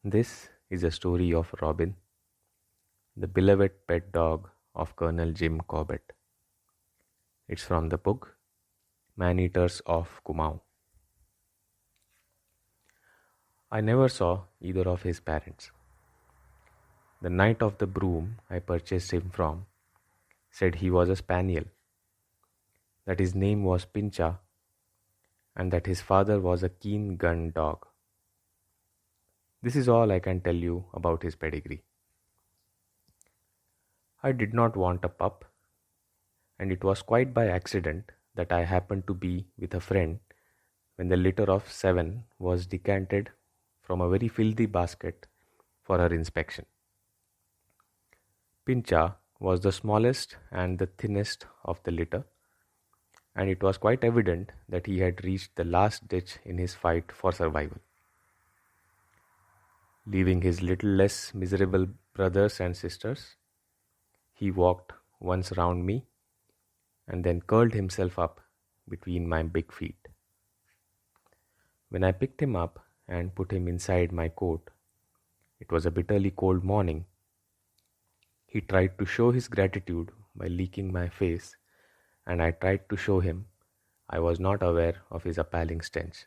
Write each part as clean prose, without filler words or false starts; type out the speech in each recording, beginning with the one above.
This is a story of Robin, the beloved pet dog of Colonel Jim Corbett. It's from the book Maneaters of Kumaon. I never saw either of his parents. The knight of the broom I purchased him from said he was a spaniel, that his name was Pincha, and that his father was a keen gun dog. This is all I can tell you about his pedigree. I did not want a pup, and it was quite by accident that I happened to be with a friend when the litter of 7 was decanted from a very filthy basket for her inspection. Pincha was the smallest and the thinnest of the litter, and it was quite evident that he had reached the last ditch in his fight for survival. Leaving his little less miserable brothers and sisters, he walked once round me and then curled himself up between my big feet. When I picked him up and put him inside my coat, it was a bitterly cold morning. He tried to show his gratitude by licking my face, and I tried to show him I was not aware of his appalling stench.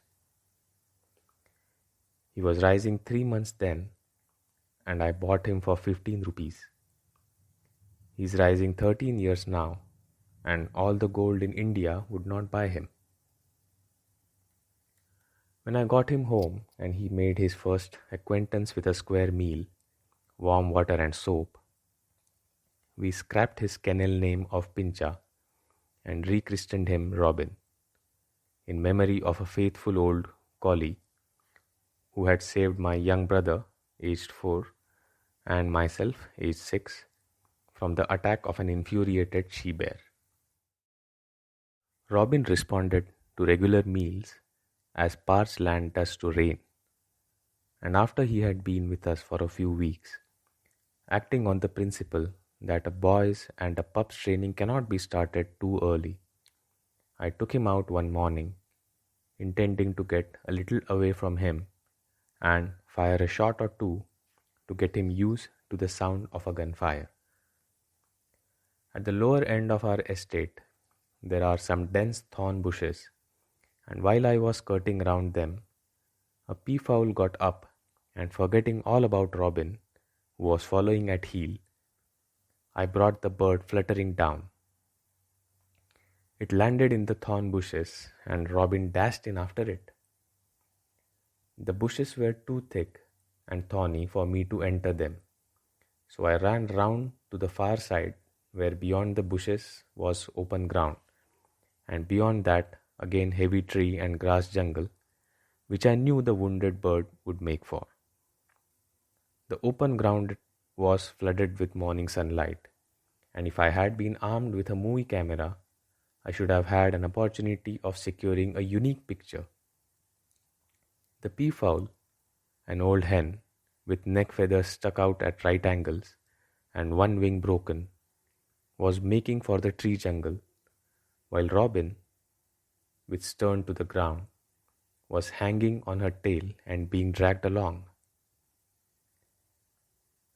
He was rising 3 months then, and I bought him for 15 rupees. He's rising 13 years now, and all the gold in India would not buy him. When I got him home and he made his first acquaintance with a square meal, warm water and soap, we scrapped his kennel name of Pincha and rechristened him Robin, in memory of a faithful old collie who had saved my young brother, aged 4, and myself, aged 6, from the attack of an infuriated she-bear. Robin responded to regular meals as parched land does to rain, and after he had been with us for a few weeks, acting on the principle that a boy's and a pup's training cannot be started too early, I took him out one morning, intending to get a little away from him and fire a shot or two to get him used to the sound of a gunfire. At the lower end of our estate, there are some dense thorn bushes, and while I was skirting round them, a peafowl got up and, forgetting all about Robin, who was following at heel, I brought the bird fluttering down. It landed in the thorn bushes, and Robin dashed in after it. The bushes were too thick and thorny for me to enter them, so I ran round to the far side where beyond the bushes was open ground, and beyond that again heavy tree and grass jungle, which I knew the wounded bird would make for. The open ground was flooded with morning sunlight, and if I had been armed with a movie camera, I should have had an opportunity of securing a unique picture. The peafowl, an old hen with neck feathers stuck out at right angles and one wing broken, was making for the tree jungle, while Robin, with stern to the ground, was hanging on her tail and being dragged along.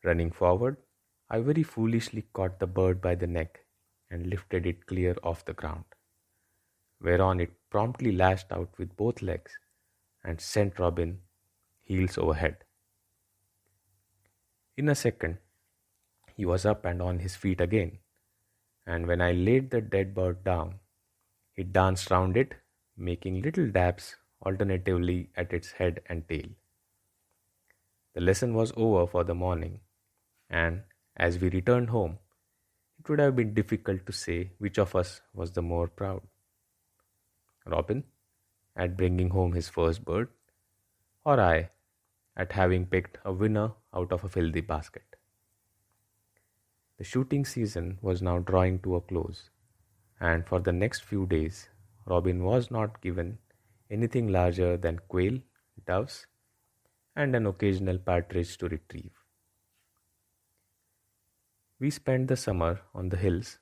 Running forward, I very foolishly caught the bird by the neck and lifted it clear off the ground, whereon it promptly lashed out with both legs and sent Robin heels over head. In a second, he was up and on his feet again, and when I laid the dead bird down, he danced round it, making little dabs alternatively at its head and tail. The lesson was over for the morning, and as we returned home, it would have been difficult to say which of us was the more proud. Robin, at bringing home his first bird, or I, at having picked a winner out of a filthy basket. The shooting season was now drawing to a close, and for the next few days, Robin was not given anything larger than quail, doves, and an occasional partridge to retrieve. We spent the summer on the hills,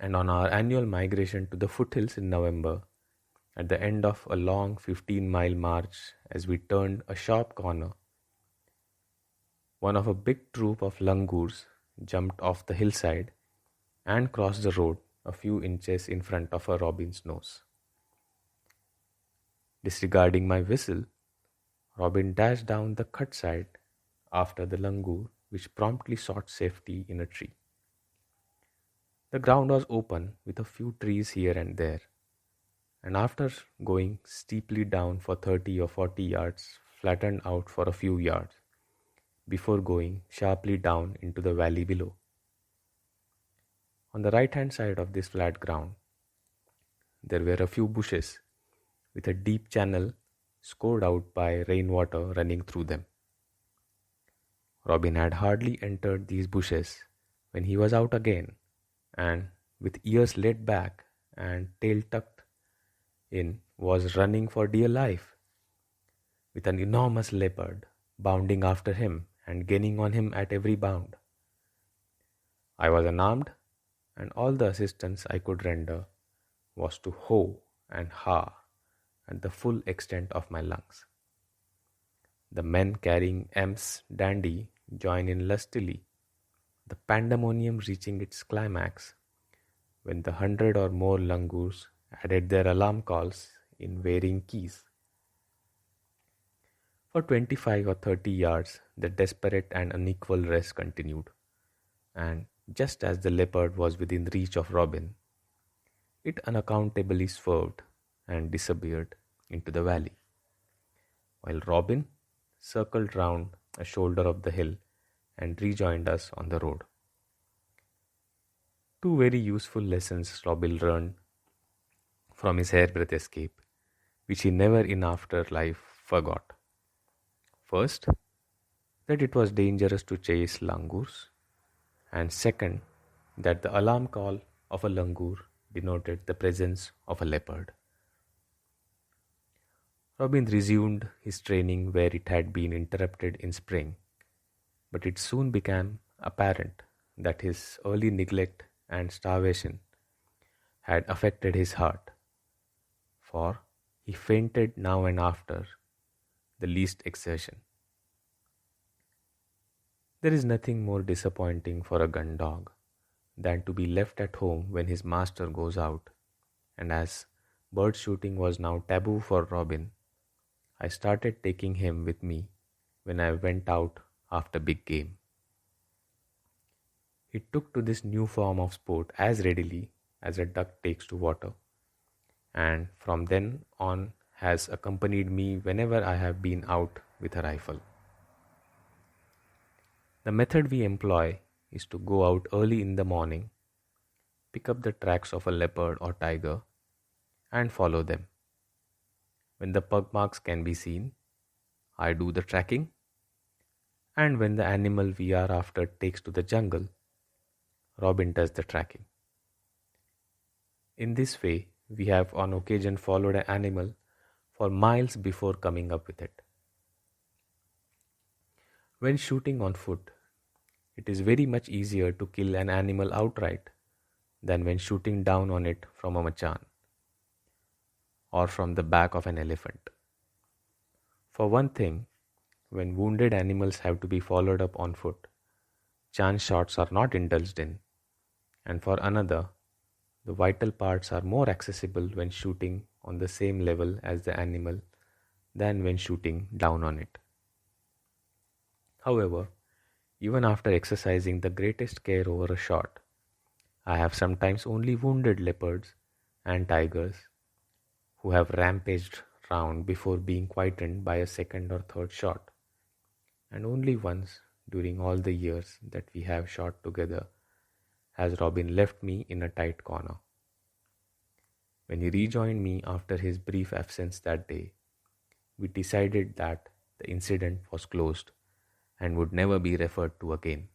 and on our annual migration to the foothills in November, at the end of a long 15-mile march, as we turned a sharp corner, one of a big troop of langurs jumped off the hillside and crossed the road a few inches in front of a robin's nose. Disregarding my whistle, Robin dashed down the cut side after the langur, which promptly sought safety in a tree. The ground was open with a few trees here and there, and after going steeply down for 30 or 40 yards, flattened out for a few yards before going sharply down into the valley below. On the right hand side of this flat ground, there were a few bushes with a deep channel scored out by rainwater running through them. Robin had hardly entered these bushes when he was out again, and with ears laid back and tail tucked in, was running for dear life, with an enormous leopard bounding after him and gaining on him at every bound. I was unarmed, and all the assistance I could render was to ho and ha at the full extent of my lungs. The men carrying M's dandy joined in lustily, the pandemonium reaching its climax when the 100 or more langurs added their alarm calls in varying keys. For 25 or 30 yards, the desperate and unequal race continued, and just as the leopard was within reach of Robin, it unaccountably swerved and disappeared into the valley, while Robin circled round a shoulder of the hill and rejoined us on the road. Two very useful lessons Robin learned from his hairbreadth escape, which he never in after life forgot. First, that it was dangerous to chase langurs, and second, that the alarm call of a langur denoted the presence of a leopard. Robin resumed his training where it had been interrupted in spring, but it soon became apparent that his early neglect and starvation had affected his heart, for he fainted now and after the least exertion. There is nothing more disappointing for a gun dog than to be left at home when his master goes out, and as bird shooting was now taboo for Robin, I started taking him with me when I went out after big game. He took to this new form of sport as readily as a duck takes to water, and from then on has accompanied me whenever I have been out with a rifle. The method we employ is to go out early in the morning, pick up the tracks of a leopard or tiger, and follow them. When the pug marks can be seen, I do the tracking, and when the animal we are after takes to the jungle, Robin does the tracking. In this way, we have on occasion followed an animal for miles before coming up with it. When shooting on foot, it is very much easier to kill an animal outright than when shooting down on it from a machan or from the back of an elephant. For one thing, when wounded animals have to be followed up on foot, chance shots are not indulged in, and for another, the vital parts are more accessible when shooting on the same level as the animal than when shooting down on it. However, even after exercising the greatest care over a shot, I have sometimes only wounded leopards and tigers who have rampaged round before being quietened by a second or third shot, and only once during all the years that we have shot together has Robin left me in a tight corner. When he rejoined me after his brief absence that day, we decided that the incident was closed and would never be referred to again.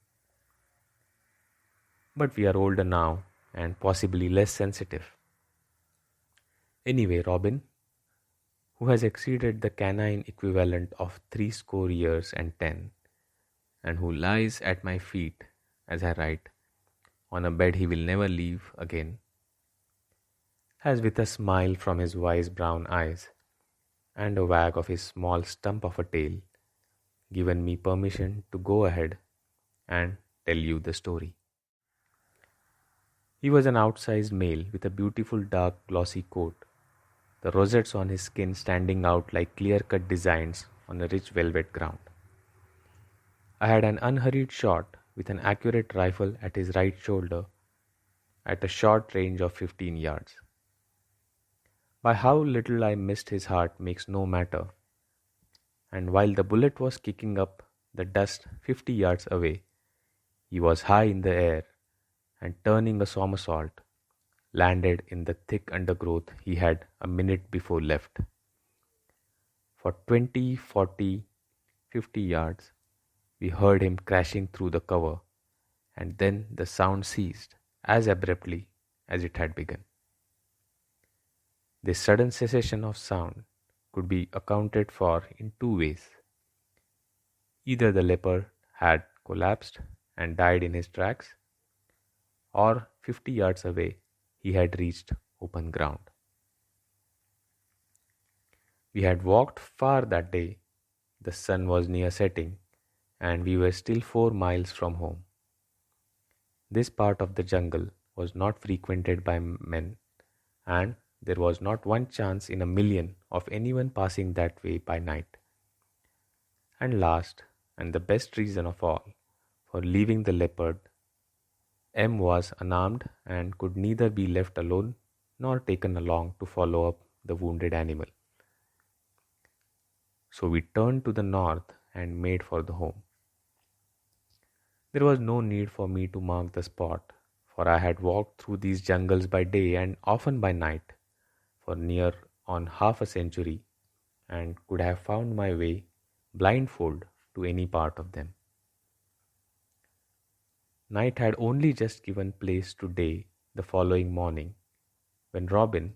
But we are older now and possibly less sensitive. Anyway, Robin, who has exceeded the canine equivalent of 60 years and 10, and who lies at my feet as I write, on a bed he will never leave again, has with a smile from his wise brown eyes and a wag of his small stump of a tail given me permission to go ahead and tell you the story. He was an outsized male with a beautiful dark glossy coat, the rosettes on his skin standing out like clear-cut designs on a rich velvet ground. I had an unhurried shot with an accurate rifle at his right shoulder at a short range of 15 yards. By how little I missed his heart makes no matter, and while the bullet was kicking up the dust 50 yards away, he was high in the air and turning a somersault, landed in the thick undergrowth he had a minute before left. For 20, 40, 50 yards, we heard him crashing through the cover, and then the sound ceased as abruptly as it had begun. This sudden cessation of sound could be accounted for in two ways. Either the leopard had collapsed and died in his tracks, or 50 yards away he had reached open ground. We had walked far that day. The sun was near setting, and we were still 4 miles from home. This part of the jungle was not frequented by men, and there was not one chance in a million of anyone passing that way by night. And last, and the best reason of all, for leaving the leopard, M was unarmed and could neither be left alone nor taken along to follow up the wounded animal. So we turned to the north and made for the home. There was no need for me to mark the spot, for I had walked through these jungles by day and often by night for near on half a century, and could have found my way blindfold to any part of them. Night had only just given place to day the following morning, when Robin,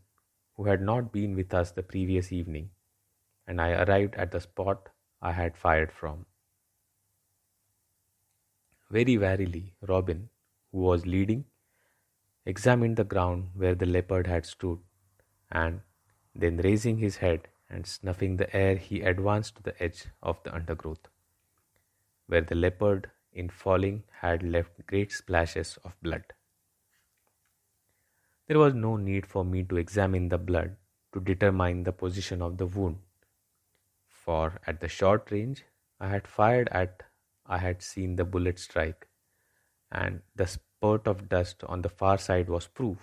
who had not been with us the previous evening, and I arrived at the spot I had fired from. Very warily, Robin, who was leading, examined the ground where the leopard had stood, and then raising his head and snuffing the air, he advanced to the edge of the undergrowth, where the leopard in falling had left great splashes of blood. There was no need for me to examine the blood to determine the position of the wound, for at the short range I had seen the bullet strike, and the spurt of dust on the far side was proof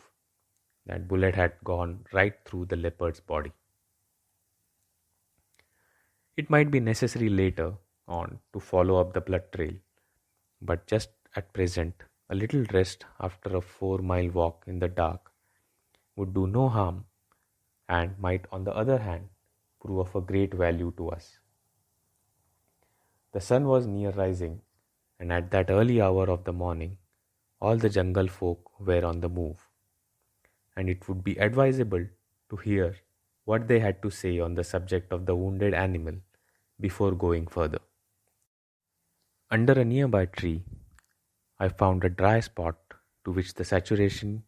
that bullet had gone right through the leopard's body. It might be necessary later on to follow up the blood trail, but just at present, a little rest after a 4-mile walk in the dark would do no harm and might, on the other hand, prove of a great value to us. The sun was near rising, and at that early hour of the morning, all the jungle folk were on the move, and it would be advisable to hear what they had to say on the subject of the wounded animal before going further. Under a nearby tree, I found a dry spot to which the saturation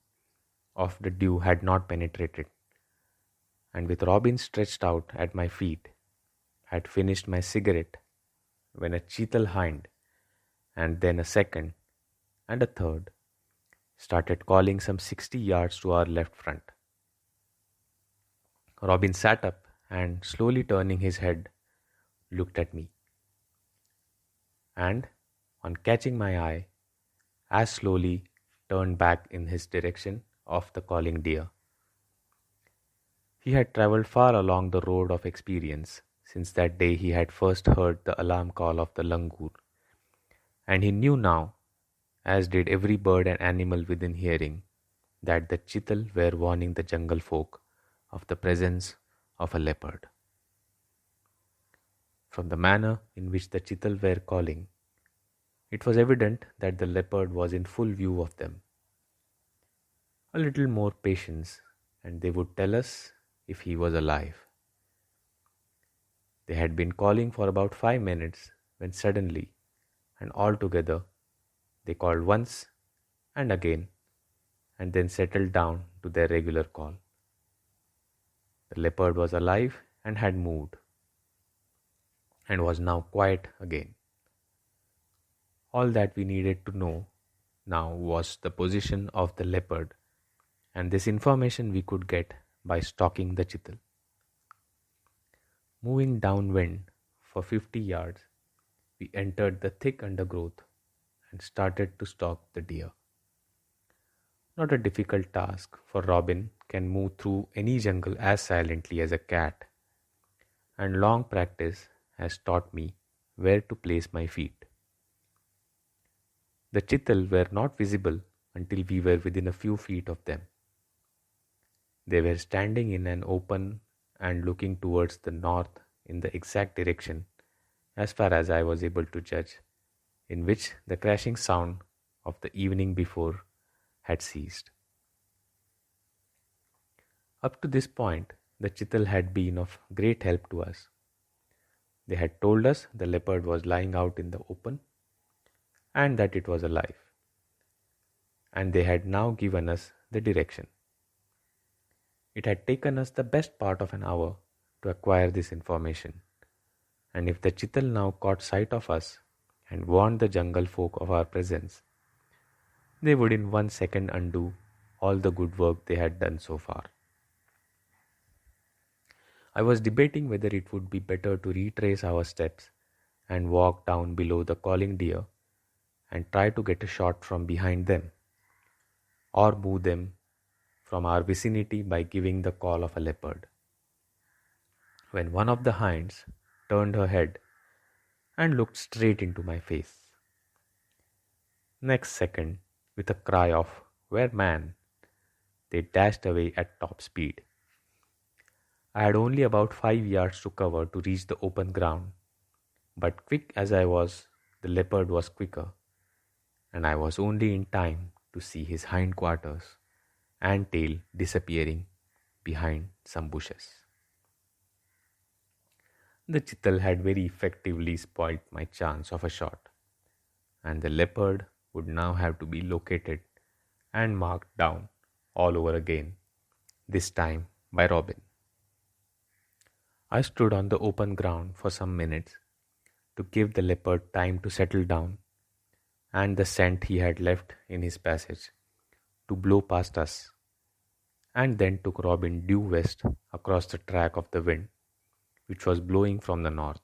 of the dew had not penetrated, and with Robin stretched out at my feet, had finished my cigarette when a cheetal hind, and then a second, and a third, started calling some 60 yards to our left front. Robin sat up and, slowly turning his head, looked at me, and, on catching my eye, as slowly turned back in his direction of the calling deer. He had travelled far along the road of experience since that day he had first heard the alarm call of the langur, and he knew now, as did every bird and animal within hearing, that the chital were warning the jungle folk of the presence of a leopard. From the manner in which the chital were calling, it was evident that the leopard was in full view of them. A little more patience, and they would tell us if he was alive. They had been calling for about 5 minutes when suddenly, and all together, they called once and again, and then settled down to their regular call. The leopard was alive and had moved. and was now quiet again. All that we needed to know now was the position of the leopard, and this information we could get by stalking the chital. Moving downwind for 50 yards, we entered the thick undergrowth and started to stalk the deer. Not a difficult task, for Robin can move through any jungle as silently as a cat, and long practice has taught me where to place my feet. The chital were not visible until we were within a few feet of them. They were standing in an open and looking towards the north in the exact direction, as far as I was able to judge, in which the crashing sound of the evening before had ceased. Up to this point, the chital had been of great help to us. They had told us the leopard was lying out in the open and that it was alive, and they had now given us the direction. It had taken us the best part of an hour to acquire this information, and if the chital now caught sight of us and warned the jungle folk of our presence, they would in 1 second undo all the good work they had done so far. I was debating whether it would be better to retrace our steps and walk down below the calling deer and try to get a shot from behind them, or move them from our vicinity by giving the call of a leopard, when one of the hinds turned her head and looked straight into my face. Next second, with a cry of, "Where man?" they dashed away at top speed. I had only about 5 yards to cover to reach the open ground, but quick as I was, the leopard was quicker, and I was only in time to see his hindquarters and tail disappearing behind some bushes. The chital had very effectively spoilt my chance of a shot, and the leopard would now have to be located and marked down all over again, this time by Robin. I stood on the open ground for some minutes to give the leopard time to settle down and the scent he had left in his passage to blow past us, and then took Robin due west across the track of the wind, which was blowing from the north.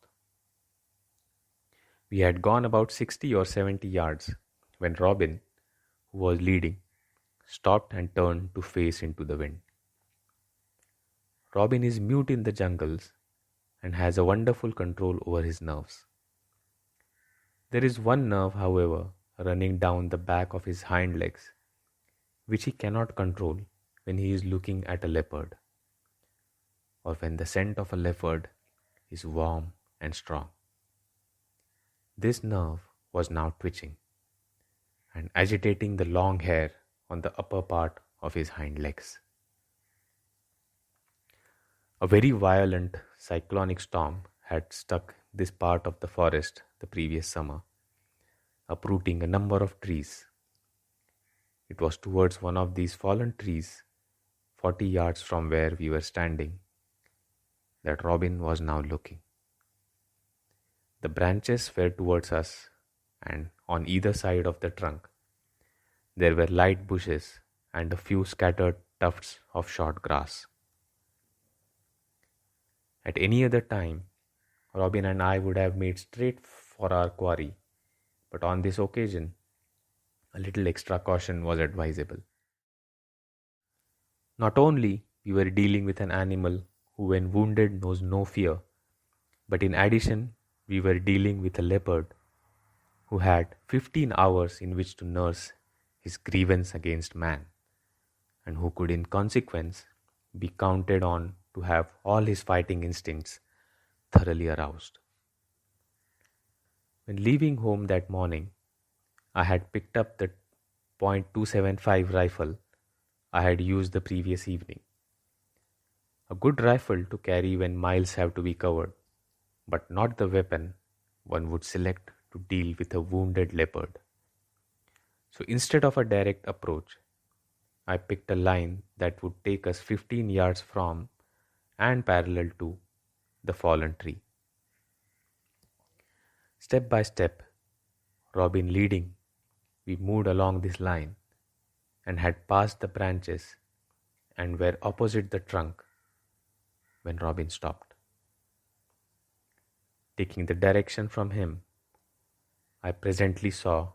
We had gone about 60 or 70 yards when Robin, who was leading, stopped and turned to face into the wind. Robin is mute in the jungles and has a wonderful control over his nerves. There is one nerve, however, running down the back of his hind legs, which he cannot control when he is looking at a leopard, or when the scent of a leopard is warm and strong. This nerve was now twitching and agitating the long hair on the upper part of his hind legs. A very violent cyclonic storm had struck this part of the forest the previous summer, uprooting a number of trees. It was towards one of these fallen trees, 40 yards from where we were standing, that Robin was now looking. The branches were towards us, and on either side of the trunk, there were light bushes and a few scattered tufts of short grass. At any other time, Robin and I would have made straight for our quarry, but on this occasion, a little extra caution was advisable. Not only we were dealing with an animal who when wounded knows no fear, but in addition we were dealing with a leopard who had 15 hours in which to nurse his grievance against man, and who could in consequence be counted on to have all his fighting instincts thoroughly aroused. When leaving home that morning, I had picked up the .275 rifle I had used the previous evening. A good rifle to carry when miles have to be covered, but not the weapon one would select to deal with a wounded leopard. So instead of a direct approach, I picked a line that would take us 15 yards from and parallel to the fallen tree. Step by step, Robin leading, we moved along this line and had passed the branches and were opposite the trunk when Robin stopped. Taking the direction from him, I presently saw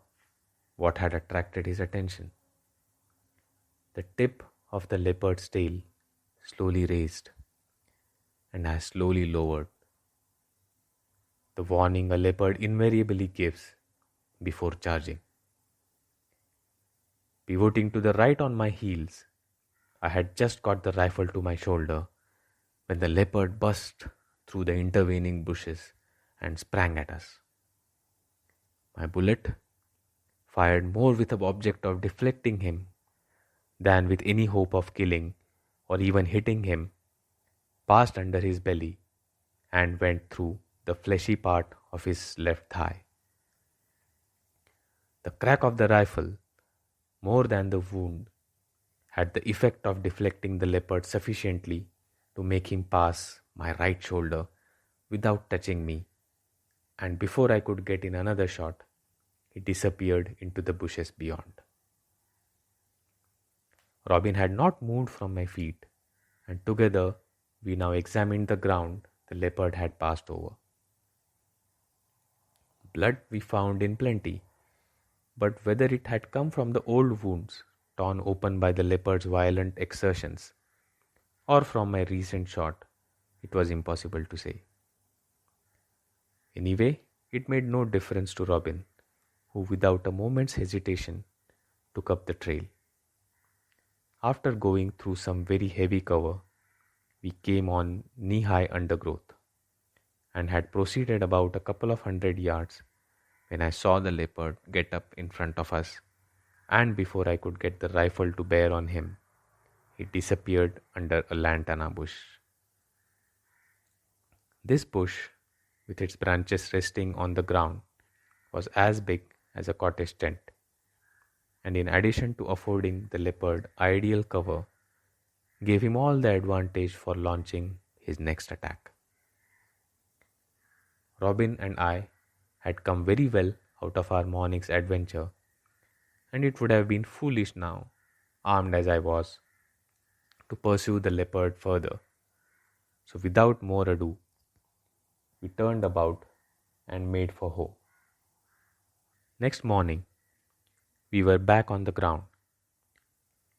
what had attracted his attention. The tip of the leopard's tail slowly raised and as slowly lowered, the warning a leopard invariably gives before charging. Pivoting to the right on my heels, I had just got the rifle to my shoulder when the leopard burst through the intervening bushes and sprang at us. My bullet, fired more with the object of deflecting him than with any hope of killing or even hitting him, passed under his belly and went through the fleshy part of his left thigh. The crack of the rifle, more than the wound, had the effect of deflecting the leopard sufficiently to make him pass my right shoulder without touching me, and before I could get in another shot, he disappeared into the bushes beyond. Robin had not moved from my feet, and together we now examined the ground the leopard had passed over. Blood we found in plenty, but whether it had come from the old wounds torn open by the leopard's violent exertions, or from my recent shot, it was impossible to say. Anyway, it made no difference to Robin, who without a moment's hesitation took up the trail. After going through some very heavy cover, we came on knee-high undergrowth, and had proceeded about a couple of 100 yards when I saw the leopard get up in front of us, and before I could get the rifle to bear on him, he disappeared under a lantana bush. This bush, with its branches resting on the ground, was as big as a cottage tent, and in addition to affording the leopard ideal cover, gave him all the advantage for launching his next attack. Robin and I had come very well out of our morning's adventure, and it would have been foolish now, armed as I was, to pursue the leopard further. So without more ado, we turned about and made for home. Next morning, we were back on the ground.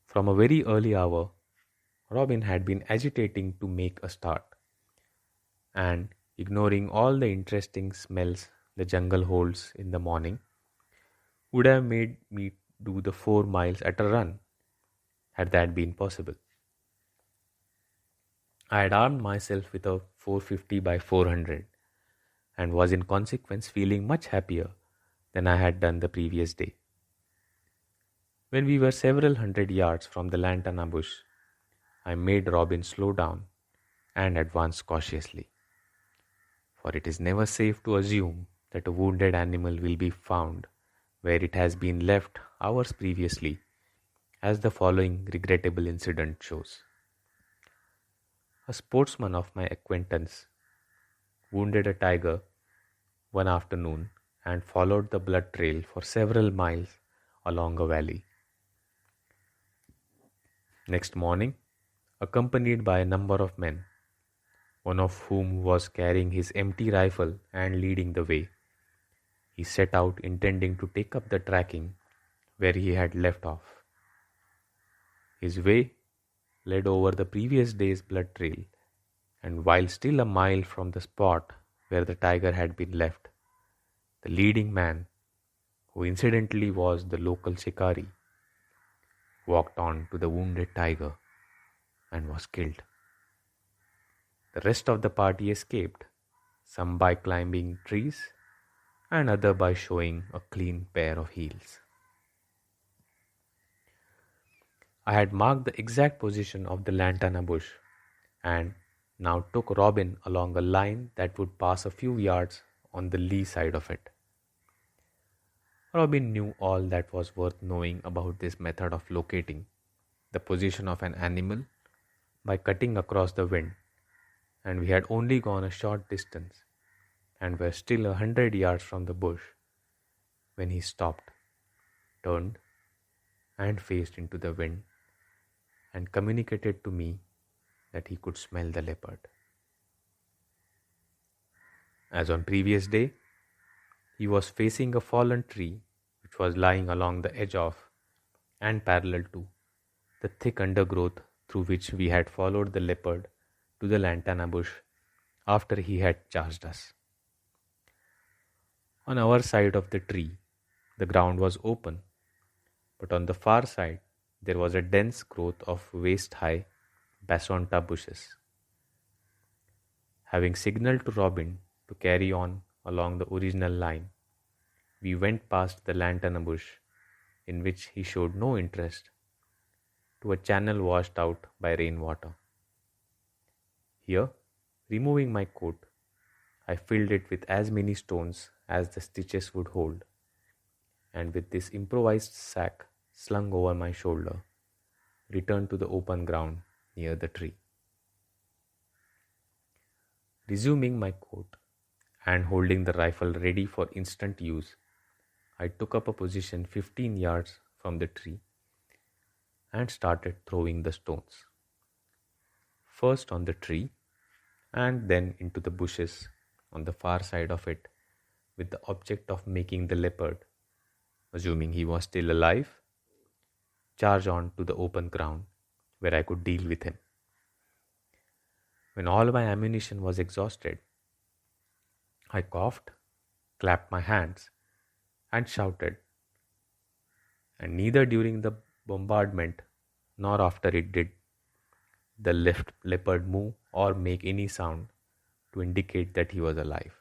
From a very early hour, Robin had been agitating to make a start, and ignoring all the interesting smells the jungle holds in the morning, would have made me do the 4 miles at a run, had that been possible. I had armed myself with a 450 by 400 and was in consequence feeling much happier than I had done the previous day. When we were several hundred yards from the lantana bush, I made Robin slow down and advance cautiously, for it is never safe to assume that a wounded animal will be found where it has been left hours previously, as the following regrettable incident shows. A sportsman of my acquaintance wounded a tiger one afternoon and followed the blood trail for several miles along a valley. Next morning, accompanied by a number of men, one of whom was carrying his empty rifle and leading the way, he set out intending to take up the tracking where he had left off. His way led over the previous day's blood trail, and while still a mile from the spot where the tiger had been left, the leading man, who incidentally was the local shikari, walked on to the wounded tiger and was killed. The rest of the party escaped, some by climbing trees and other by showing a clean pair of heels. I had marked the exact position of the lantana bush and now took Robin along a line that would pass a few yards on the lee side of it. Robin knew all that was worth knowing about this method of locating the position of an animal by cutting across the wind, and we had only gone a short distance and were still 100 yards from the bush when he stopped, turned, and faced into the wind and communicated to me that he could smell the leopard. As on previous day, he was facing a fallen tree which was lying along the edge of and parallel to the thick undergrowth through which we had followed the leopard to the lantana bush after he had charged us. On our side of the tree, the ground was open, but on the far side there was a dense growth of waist-high basonta bushes. Having signaled to Robin to carry on along the original line, we went past the lantana bush, in which he showed no interest, to a channel washed out by rainwater. Here, removing my coat, I filled it with as many stones as the stitches would hold, and with this improvised sack slung over my shoulder, returned to the open ground near the tree. Resuming my coat and holding the rifle ready for instant use, I took up a position 15 yards from the tree and started throwing the stones. First on the tree and then into the bushes on the far side of it, with the object of making the leopard, assuming he was still alive, charge on to the open ground where I could deal with him. When all my ammunition was exhausted, I coughed, clapped my hands, and shouted, and neither during the bombardment nor after it did the leopard move or make any sound to indicate that he was alive.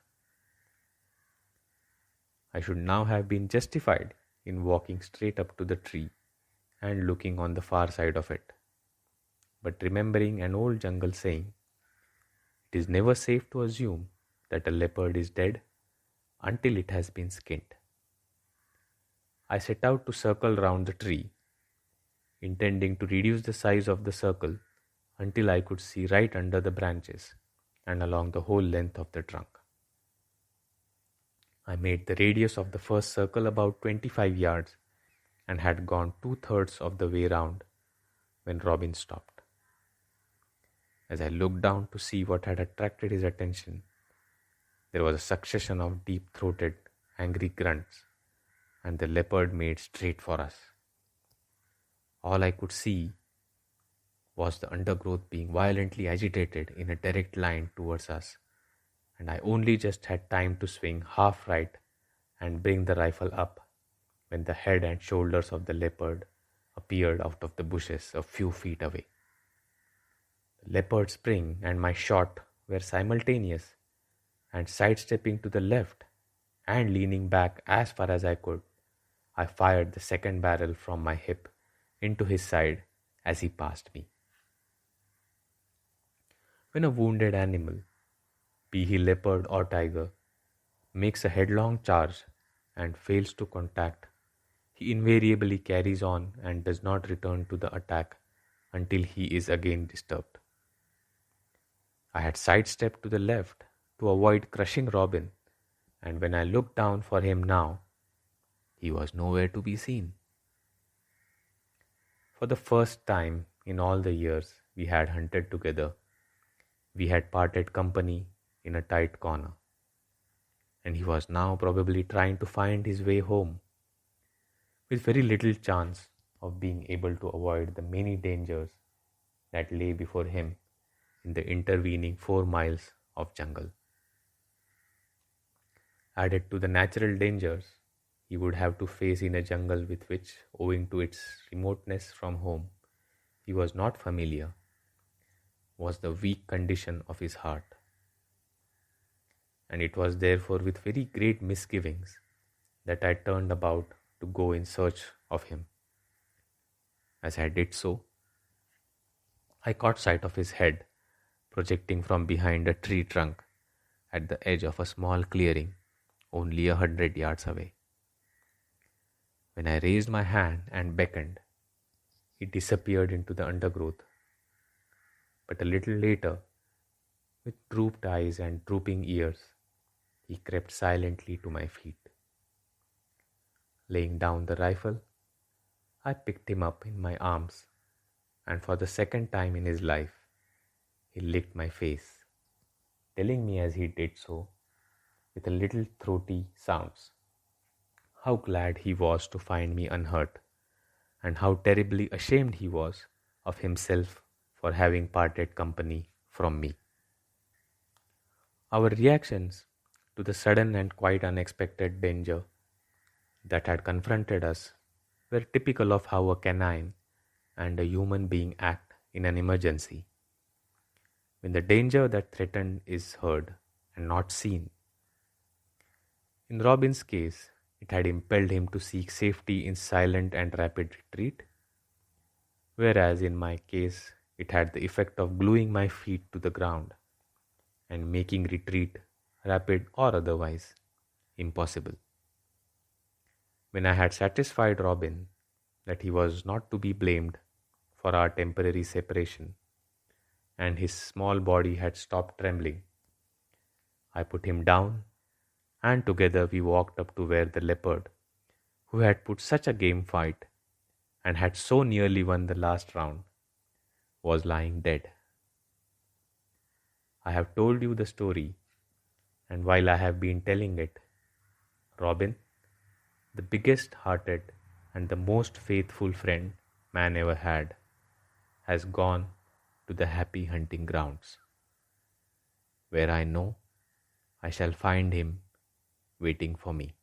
I should now have been justified in walking straight up to the tree and looking on the far side of it. But remembering an old jungle saying, it is never safe to assume that a leopard is dead until it has been skinned. I set out to circle round the tree, intending to reduce the size of the circle until I could see right under the branches and along the whole length of the trunk. I made the radius of the first circle about 25 yards and had gone 2/3 of the way round when Robin stopped. As I looked down to see what had attracted his attention, there was a succession of deep-throated, angry grunts, and the leopard made straight for us. All I could see was the undergrowth being violently agitated in a direct line towards us, and I only just had time to swing half right and bring the rifle up when the head and shoulders of the leopard appeared out of the bushes a few feet away. The leopard's spring and my shot were simultaneous, and sidestepping to the left and leaning back as far as I could, I fired the second barrel from my hip into his side as he passed me. When a wounded animal, be he leopard or tiger, makes a headlong charge and fails to contact, he invariably carries on and does not return to the attack until he is again disturbed. I had sidestepped to the left to avoid crushing Robin, and when I looked down for him now, he was nowhere to be seen. For the first time in all the years we had hunted together, we had parted company in a tight corner, and he was now probably trying to find his way home, with very little chance of being able to avoid the many dangers that lay before him in the intervening 4 miles of jungle. Added to the natural dangers he would have to face in a jungle with which, owing to its remoteness from home, he was not familiar, was the weak condition of his heart. And it was therefore with very great misgivings that I turned about to go in search of him. As I did so, I caught sight of his head projecting from behind a tree trunk at the edge of a small clearing only 100 yards away. When I raised my hand and beckoned, he disappeared into the undergrowth. But a little later, with drooped eyes and drooping ears, he crept silently to my feet. Laying down the rifle, I picked him up in my arms, and for the second time in his life, he licked my face, telling me as he did so, with a little throaty sounds, how glad he was to find me unhurt, and how terribly ashamed he was of himself for having parted company from me. Our reactions to the sudden and quite unexpected danger that had confronted us were typical of how a canine and a human being act in an emergency. When the danger that threatened is heard and not seen. In Robin's case, it had impelled him to seek safety in silent and rapid retreat, whereas in my case, it had the effect of gluing my feet to the ground and making retreat, rapid or otherwise, impossible. When I had satisfied Robin that he was not to be blamed for our temporary separation, and his small body had stopped trembling, I put him down, and together we walked up to where the leopard, who had put such a game fight and had so nearly won the last round, was lying dead. I have told you the story, and while I have been telling it, Robin, the biggest hearted and the most faithful friend man ever had, has gone to the happy hunting grounds, where I know I shall find him waiting for me.